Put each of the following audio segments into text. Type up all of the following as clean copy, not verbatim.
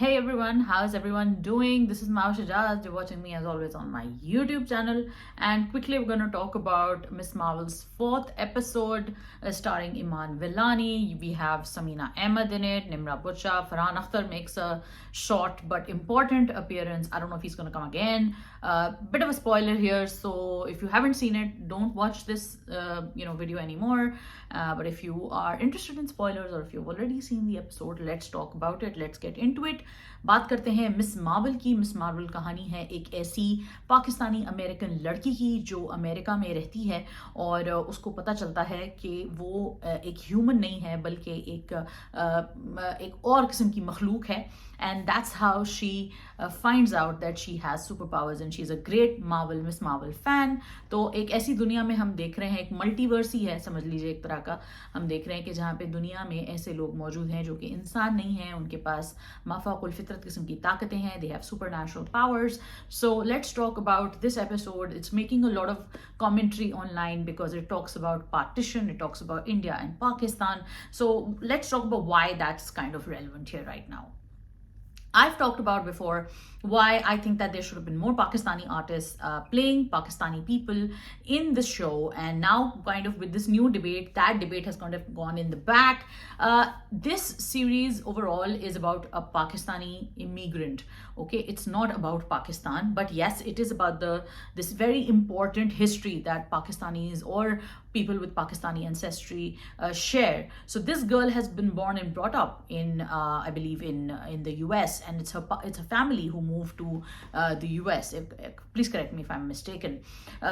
Hey everyone, how's everyone doing? This is Mahwash Ajaz. You're watching me as always on my YouTube channel. And quickly, we're going to talk about Miss Marvel's fourth episode starring Iman Vellani. We have Samina Ahmed in it, Nimra Butcha. Farhan Akhtar makes a short but important appearance. I don't know if he's going to come again. Bit of a spoiler here, so if you haven't seen it, don't watch this video anymore. But if you are interested in spoilers or if you've already seen the episode, let's talk about it. Let's get into it. बात करते हैं miss Marvel की। Miss Marvel कहानी है एक ऐसी Pakistani American लड़की की जो अमेरिका में रहती है और उसको पता चलता है कि वो एक ह्यूमन नहीं है बल्कि एक और किस्म की मखलूक है। And that's how she finds out that she has superpowers and she's a great Miss Marvel fan. तो एक ऐसी दुनिया में हम देख रहे हैं, एक मल्टीवर्स ही है समझ लीजिए एक तरह का। हम देख रहे हैं कि जहाँ पे दुनिया में ऐसे लोग मौजूद हैं जो कि इंसान नहीं हैं, उनके पास माफाकुल फितरत किस्म की ताकतें हैं, they have supernatural powers. So let's talk about this episode. It's making a lot of commentary online because it talks about partition, it talks about India and Pakistan. So let's talk about why that's kind of relevant here right now. I've talked about before why I think that there should have been more Pakistani artists playing Pakistani people in the show, and now kind of with this new debate, that debate has kind of gone in the back. This series overall is about a Pakistani immigrant. Okay, it's not about Pakistan, but yes, it is about this very important history that Pakistanis or people with Pakistani ancestry share. So this girl has been born and brought up in, I believe, in the US, and it's a family who moved to the US. Please correct me if I'm mistaken,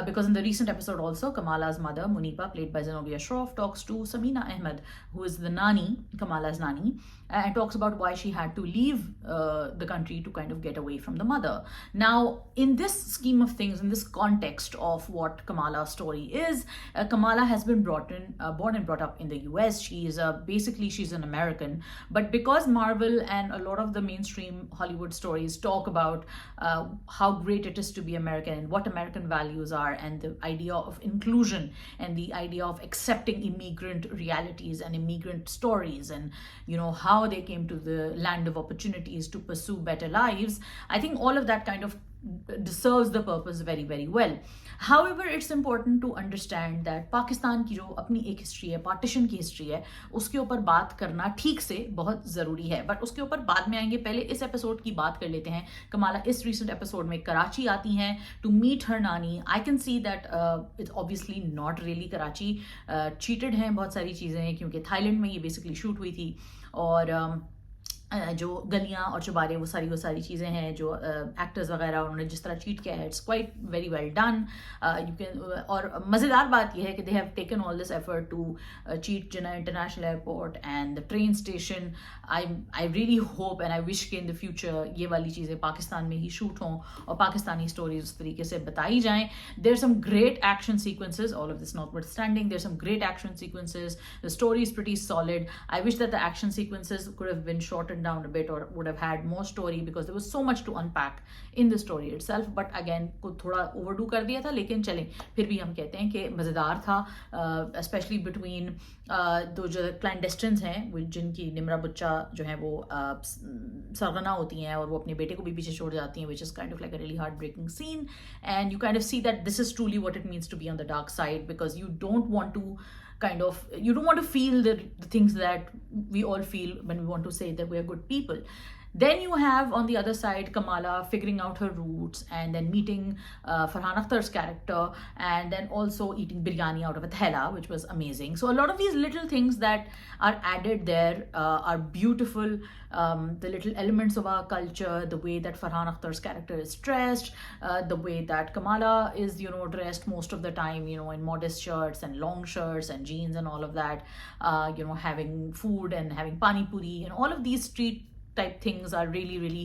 because in the recent episode also, Kamala's mother Muniba, played by Zenobia Shroff, talks to Samina Ahmed, who is the Nani, Kamala's Nani, and talks about why she had to leave the country to kind of get away from the mother. Now, in this scheme of things, in this context of what Kamala's story is, Kamala has been born and brought up in the US. She's she's an American, but because Marvel and a lot of the mainstream Hollywood stories talk about how great it is to be American and what American values are, and the idea of inclusion and the idea of accepting immigrant realities and immigrant stories, and how they came to the land of opportunities to pursue better lives, I think all of that kind of serves the purpose very, very well. However, it's important to understand that Pakistan की जो अपनी एक history है, partition की history है, उसके ऊपर बात करना ठीक से बहुत ज़रूरी है, बट उसके ऊपर बाद में आएंगे। पहले इस एपिसोड की बात कर लेते हैं। कमाला इस रिसेंट एपिसोड में कराची आती हैं टू मीट हर नानी। I can see that it's obviously not really Karachi, cheated हैं बहुत सारी चीज़ें, क्योंकि थाईलैंड में ये बेसिकली शूट हुई थी, और जो गलियाँ और चुबारे वो सारी चीज़ें हैं जो एक्टर्स वगैरह उन्होंने जिस तरह चीट किया है, it's quite very well done. You can, और मज़ेदार बात यह है कि they have taken all this effort to cheat Jinnah international airport and the train station. I really hope and I wish कि इन द फ्यूचर ये वाली चीज़ें पाकिस्तान में ही शूट हों और पाकिस्तानी स्टोरीज उस तरीके से बताई जाएँ। There some great action sequences, all of this notwithstanding, there's some great action sequences. The story is pretty solid. I wish that the action sequences could have been shortened down a bit or would have had more story, because there was so much to unpack in the story itself. But again, को थोड़ा overdo कर दिया था, लेकिन चलें फिर भी हम कहते हैं कि मज़ेदार था, स्पेशली बिटवीन दो जो क्लैंडेस्टिन्स हैं, जिनकी निमरा बुच्चा जो है वो सरगना होती हैं और वो अपने बेटे को भी पीछे छोड़ जाती हैं, which is kind of like a really heartbreaking scene. And you kind of see that this is truly what it means to be on the dark side, because you don't want to feel the things that we all feel when we want to say that we are good people. Then you have on the other side Kamala figuring out her roots and then meeting Farhan Akhtar's character, and then also eating biryani out of a thela, which was amazing. So a lot of these little things that are added there are beautiful. The little elements of our culture, the way that Farhan Akhtar's character is dressed, the way that Kamala is dressed most of the time, in modest shirts and long shirts and jeans and all of that, having food and having pani puri and all of these street type things are really, really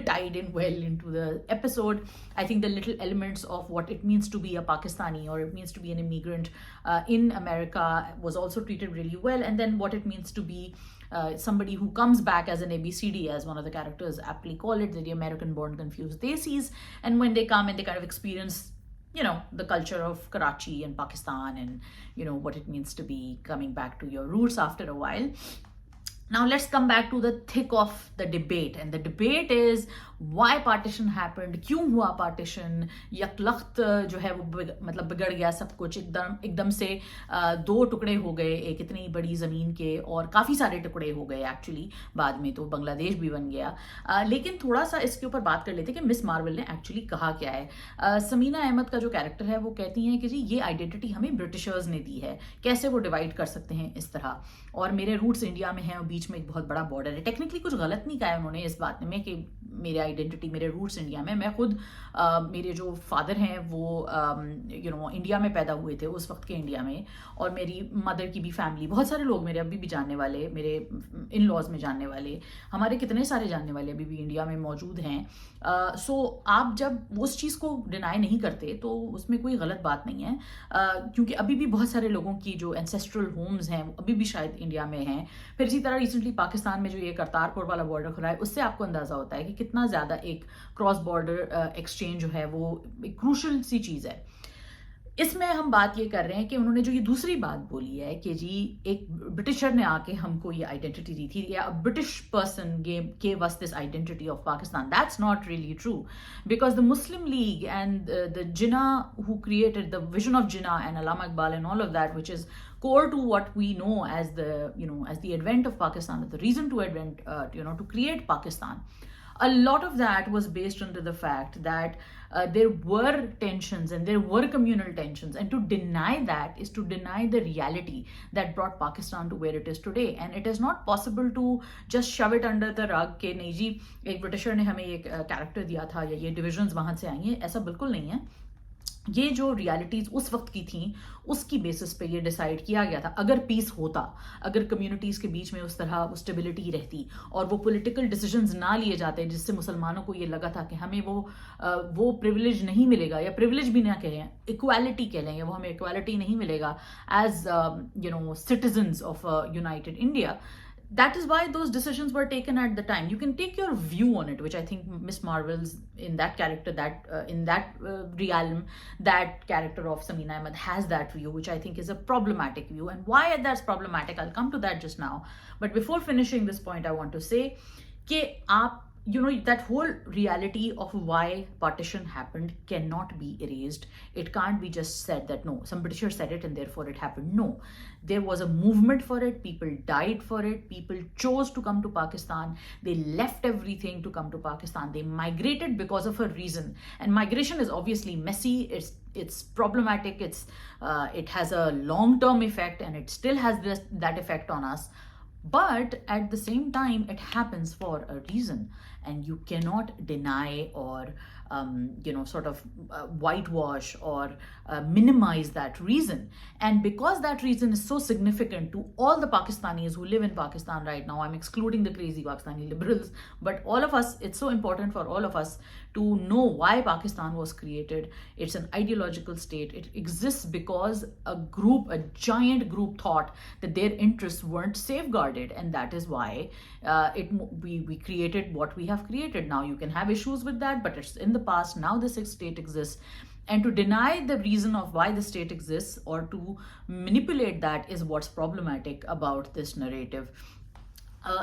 tied in well into the episode. I think the little elements of what it means to be a Pakistani or it means to be an immigrant in America was also treated really well. And then what it means to be somebody who comes back as an ABCD, as one of the characters aptly call it, the American born confused desis. And when they come and they kind of experience the culture of Karachi and Pakistan, and what it means to be coming back to your roots after a while. Now let's come back to the thick of the debate, and the debate is why partition happened, क्यों हुआ partition, यकलख्त जो है वो मतलब बिगड़ गया सब कुछ, एकदम एकदम से दो टुकड़े हो गए एक इतनी बड़ी ज़मीन के, और काफ़ी सारे टुकड़े हो गए एक्चुअली, बाद में तो बांग्लादेश भी बन गया। लेकिन थोड़ा सा इसके ऊपर बात कर लेते हैं कि मिस मार्वल ने एक्चुअली कहा क्या है। समीना अहमद का जो कैरेक्टर है वो कहती हैं कि जी ये आइडेंटिटी हमें ब्रिटिशर्स ने दी है, कैसे वो डिवाइड कर सकते हैं इस तरह, और मेरे रूट्स इंडिया में हैं और बीच में एक बहुत बड़ा बॉर्डर है। टेक्निकली कुछ गलत नहीं कहा है उन्होंने इस बात में कि मेरे आइडेंटिटी, मेरे रूट्स इंडिया में, मैं खुद मेरे जो फादर हैं वो इंडिया में पैदा हुए थे उस वक्त के इंडिया में, और मेरी मदर की भी फैमिली, बहुत सारे लोग मेरे अभी भी जानने वाले, मेरे इन लॉज में जानने वाले, हमारे कितने सारे जानने वाले अभी भी इंडिया में मौजूद हैं। सो आप जब उस चीज़ को डिनाई नहीं करते तो उसमें कोई गलत बात नहीं है, क्योंकि अभी भी बहुत सारे लोगों की जो एंसेस्ट्रल होम्स हैं अभी भी शायद इंडिया में हैं। फिर इसी तरह रिसेंटली पाकिस्तान में जो ये करतारपुर वाला बॉर्डर खुला है, उससे आपको अंदाज़ा होता है कि कितना ज़्यादा एक क्रॉस बॉर्डर एक्सचेंज जो है वो एक क्रूशल सी चीज़ है। इसमें हम बात ये कर रहे हैं कि उन्होंने जो ये दूसरी बात बोली है कि जी एक ब्रिटिशर ने आके हमको ये आइडेंटिटी दी थी, या British person gave us this identity of Pakistan. That's not really true, because the Muslim League and the Jinnah who created the vision of Jinnah and Allama Iqbal and all of that, which is core to what we know as the advent of Pakistan, the reason to advent to create Pakistan. A lot of that was based under the fact that there were tensions and there were communal tensions, and to deny that is to deny the reality that brought Pakistan to where it is today. And it is not possible to just shove it under the rug कि नहीं जी एक britisher ने हमें एक character दिया था या ये डिविजन्स वहाँ से आई हैं, ऐसा बिल्कुल नहीं है। ये जो रियलिटीज़ उस वक्त की थी उसकी बेसिस पे ये डिसाइड किया गया था। अगर पीस होता, अगर कम्युनिटीज़ के बीच में उस तरह स्टेबिलिटी रहती और वो पॉलिटिकल डिसीजंस ना लिए जाते जिससे मुसलमानों को ये लगा था कि हमें वो प्रिविलेज नहीं मिलेगा, या प्रिविलेज भी ना कहें, इक्वालिटी कह लें, वो हमें इक्वालिटी नहीं मिलेगा as citizens of united India. That is why those decisions were taken at the time. You can take your view on it, which I think Miss Marvel's in that character, in that realm, that character of Samina Ahmed has that view, which I think is a problematic view. And why that's problematic, I'll come to that just now. But before finishing this point, I want to say that that whole reality of why partition happened cannot be erased. It can't be just said that no, some Britishers said it and therefore it happened. No, there was a movement for it, people died for it, people chose to come to Pakistan, they left everything to come to Pakistan, they migrated because of a reason. And migration is obviously messy, it's problematic, it has a long-term effect, and it still has that effect on us. But at the same time, it happens for a reason, and you cannot deny or whitewash or minimize that reason. And because that reason is so significant to all the Pakistanis who live in Pakistan right now, I'm excluding the crazy Pakistani liberals, but all of us, it's so important for all of us to know why Pakistan was created. It's an ideological state. It exists because a giant group thought that their interests weren't safeguarded, and that is why we created what we have created. Now you can have issues with that, but it's in the past. Now this state exists, and to deny the reason of why the state exists or to manipulate that is what's problematic about this narrative.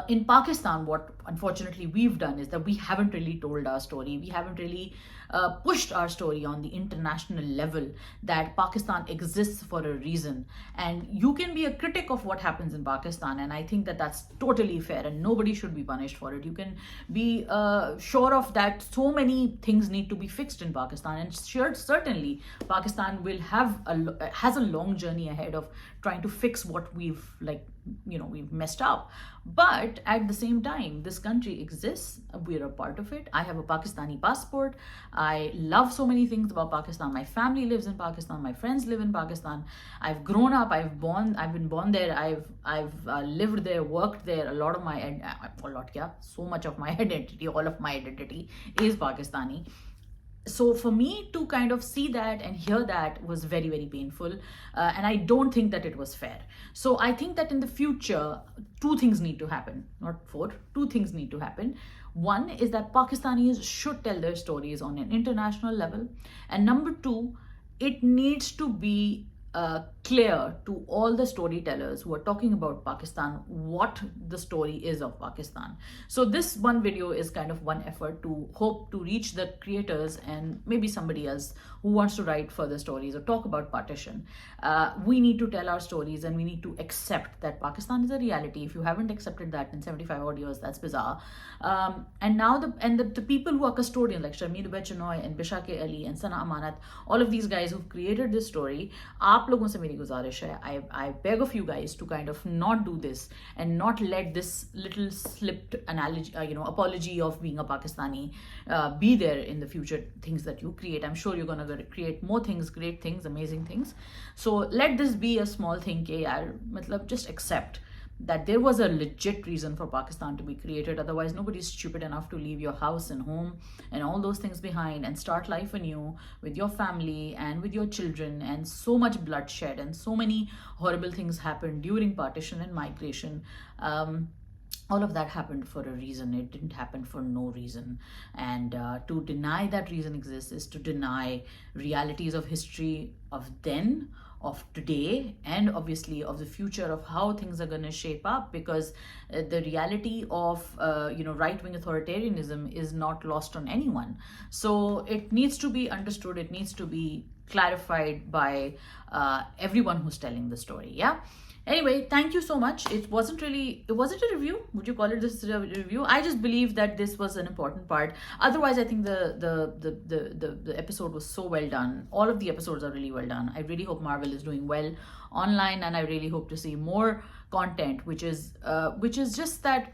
In Pakistan, what unfortunately we've done is that we haven't really told our story. We haven't really pushed our story on the international level that Pakistan exists for a reason. And you can be a critic of what happens in Pakistan, and I think that that's totally fair, and nobody should be punished for it. You can be sure of that so many things need to be fixed in Pakistan, and certainly Pakistan has a long journey ahead of trying to fix what we've messed up. But at the same time, this country exists, we're a part of it. I have a Pakistani passport. I love so many things about Pakistan. My family lives in Pakistan, my friends live in Pakistan. I've grown up, I've been born there, I've lived there, worked there. So much of my identity, all of my identity is Pakistani. So for me to kind of see that and hear that was very, very painful, and I don't think that it was fair. So I think that in the future, two things need to happen, not four, two things need to happen. One is that Pakistanis should tell their stories on an international level, and number two, it needs to be clear to all the storytellers who are talking about Pakistan what the story is of Pakistan. So this one video is kind of one effort to hope to reach the creators and maybe somebody else who wants to write further stories or talk about partition. We need to tell our stories, and we need to accept that Pakistan is a reality. If you haven't accepted that in 75 odd years, that's bizarre. And now the people who are custodians like Sharmeen Bechanoy and Bishake Ali and Sana Amanat, all of these guys who've created this story, आप लोगों से मेरी गुजारिश है, I beg of you guys to kind of not do this and not let this little slipped analogy, apology of being a Pakistani be there in the future things that you create. I'm sure you're gonna create more things, great things, amazing things. So let this be a small thing ke yaar, matlab just accept that there was a legit reason for Pakistan to be created. Otherwise, nobody's stupid enough to leave your house and home and all those things behind and start life anew with your family and with your children. And so much bloodshed and so many horrible things happened during partition and migration. All of that happened for a reason. It didn't happen for no reason. And to deny that reason exists is to deny realities of history of then, of today, and obviously of the future, of how things are going to shape up, because the reality of right-wing authoritarianism is not lost on anyone. So it needs to be understood, it needs to be clarified by everyone who's telling the story. Yeah. Anyway, thank you so much. It wasn't a review? Would you call it this a review? I just believe that this was an important part. Otherwise, I think the episode was so well done. All of the episodes are really well done. I really hope Marvel is doing well online, and I really hope to see more content, which is just that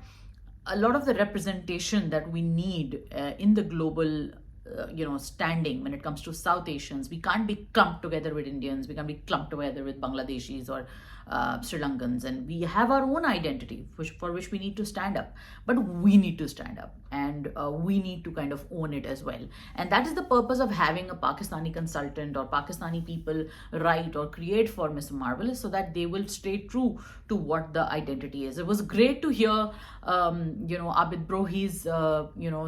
a lot of the representation that we need in the global standing when it comes to South Asians. We can't be clumped together with Indians. We can't be clumped together with Bangladeshis or Sri Lankans, and we have our own identity for which we need to stand up. But we need to stand up, and we need to kind of own it as well. And that is the purpose of having a Pakistani consultant or Pakistani people write or create for Miss Marvel, is so that they will stay true to what the identity is. It was great to hear Abid Brohi's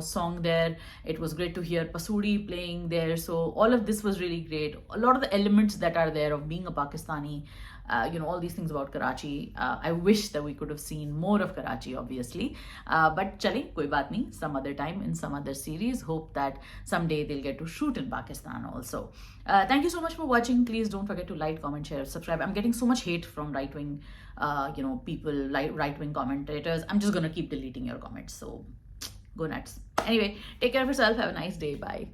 song there. It was great to hear Pasuri playing there. So all of this was really great. A lot of the elements that are there of being a Pakistani, all these things about Karachi. I wish that we could have seen more of Karachi, obviously. But chale, koi baat nahi. Some other time in some other series. Hope that someday they'll get to shoot in Pakistan also. Thank you so much for watching. Please don't forget to like, comment, share, subscribe. I'm getting so much hate from right-wing, people, right-wing commentators. I'm just gonna keep deleting your comments. So go nuts. Anyway, take care of yourself. Have a nice day. Bye.